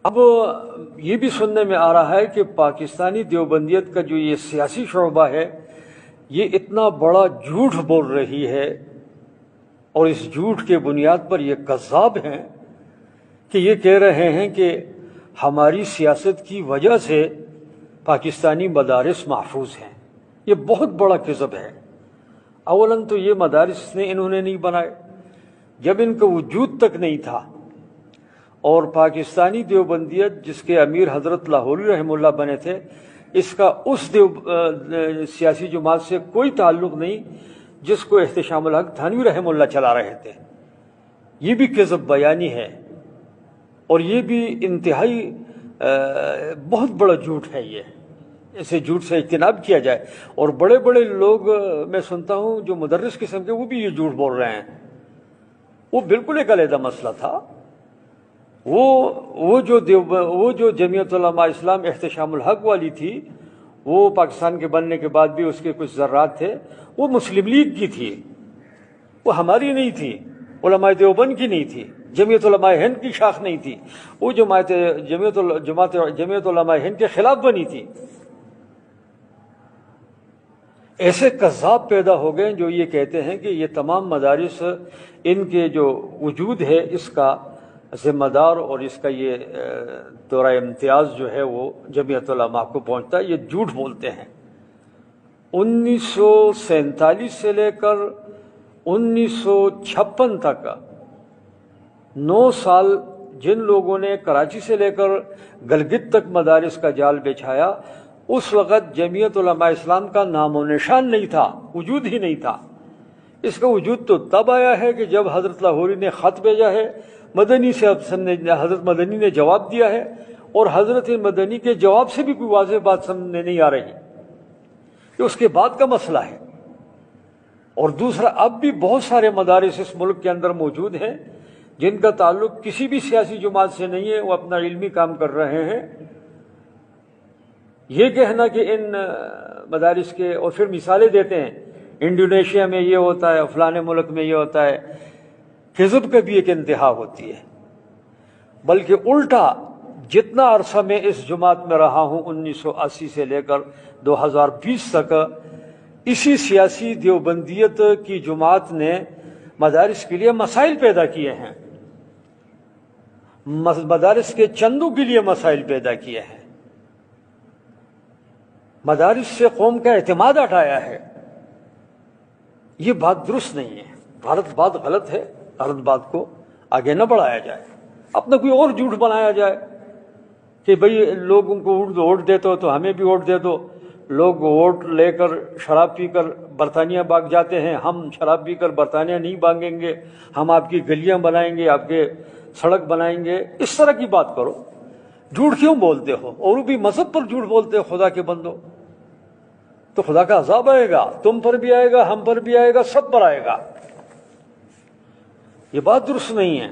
اب یہ بھی سننے میں آ رہا ہے کہ پاکستانی دیوبندیت کا جو یہ سیاسی شعبہ ہے یہ اتنا بڑا جھوٹ بول رہی ہے اور اس جھوٹ کے بنیاد پر یہ کذاب ہیں کہ یہ کہہ رہے ہیں کہ ہماری سیاست کی وجہ سے پاکستانی مدارس محفوظ ہیں۔ یہ بہت بڑا کذب ہے۔ اولاً تو یہ مدارس انہوں نے نہیں بنائے، جب ان کا وجود تک نہیں تھا، اور پاکستانی دیوبندیت جس کے امیر حضرت لاہوری رحمہ اللہ بنے تھے، اس کا اس سیاسی جماعت سے کوئی تعلق نہیں جس کو احتشام الحق تھانوی رحمہ اللہ چلا رہے تھے۔ یہ بھی کذب بیانی ہے اور یہ بھی انتہائی بہت بڑا جھوٹ ہے۔ یہ اسے جھوٹ سے اجتناب کیا جائے۔ اور بڑے بڑے لوگ میں سنتا ہوں جو مدرس قسم کے، وہ بھی یہ جھوٹ بول رہے ہیں۔ وہ بالکل ایک علیحدہ مسئلہ تھا۔ وہ جو جمعیت علماء اسلام احتشام الحق والی تھی، وہ پاکستان کے بننے کے بعد بھی اس کے کچھ ذرات تھے، وہ مسلم لیگ کی تھی، وہ ہماری نہیں تھی، علماء دیوبند کی نہیں تھی، جمعیت علماء ہند کی شاخ نہیں تھی، وہ جمعیت علماء ہند کے خلاف بنی تھی۔ ایسے کذاب پیدا ہو گئے جو یہ کہتے ہیں کہ یہ تمام مدارس، ان کے جو وجود ہے اس کا ذمہ دار اور اس کا یہ دورہ امتیاز جو ہے وہ جمعیت علماء کو پہنچتا ہے۔ یہ جھوٹ بولتے ہیں۔ 1947 سے لے کر 1956 تک 9 سال جن لوگوں نے کراچی سے لے کر گلگت تک مدارس کا جال بچھایا، اس وقت جمعیت علماء اسلام کا نام و نشان نہیں تھا، وجود ہی نہیں تھا۔ اس کا وجود تو تب آیا ہے کہ جب حضرت لاہوری نے خط بھیجا ہے مدنی سے، حضرت مدنی نے جواب دیا ہے، اور حضرت مدنی کے جواب سے بھی کوئی واضح بات سمجھ نہیں آ رہی، یہ اس کے بعد کا مسئلہ ہے۔ اور دوسرا، اب بھی بہت سارے مدارس اس ملک کے اندر موجود ہیں جن کا تعلق کسی بھی سیاسی جماعت سے نہیں ہے، وہ اپنا علمی کام کر رہے ہیں۔ یہ کہنا کہ ان مدارس کے، اور پھر مثالیں دیتے ہیں، انڈونیشیا میں یہ ہوتا ہے، فلانے ملک میں یہ ہوتا ہے، کذب کا بھی ایک انتہا ہوتی ہے۔ بلکہ الٹا، جتنا عرصہ میں اس جماعت میں رہا ہوں 1980 سے لے کر 2020 تک، اسی سیاسی دیوبندیت کی جماعت نے مدارس کے لیے مسائل پیدا کیے ہیں، مدارس کے چندوں کے لیے مسائل پیدا کیے ہیں، مدارس سے قوم کا اعتماد ہٹایا ہے۔ یہ بات درست نہیں ہے، غلط بات غلط ہے، غلط بات کو آگے نہ بڑھایا جائے، اپنا کوئی اور جھوٹ بنایا جائے کہ بھئی لوگوں کو ووٹ دیتے ہو تو ہمیں بھی ووٹ دے دو۔ لوگ ووٹ لے کر شراب پی کر برطانیہ بھاگ جاتے ہیں، ہم شراب پی کر برطانیہ نہیں بھاگیں گے، ہم آپ کی گلیاں بنائیں گے، آپ کے سڑک بنائیں گے۔ اس طرح کی بات کرو، جھوٹ کیوں بولتے ہو؟ اور بھی مذہب پر جھوٹ بولتے ہو، خدا کے بندو، تو خدا کا عذاب آئے گا، تم پر بھی آئے گا، ہم پر بھی آئے گا، سب پر آئے گا۔ یہ بات درست نہیں ہے۔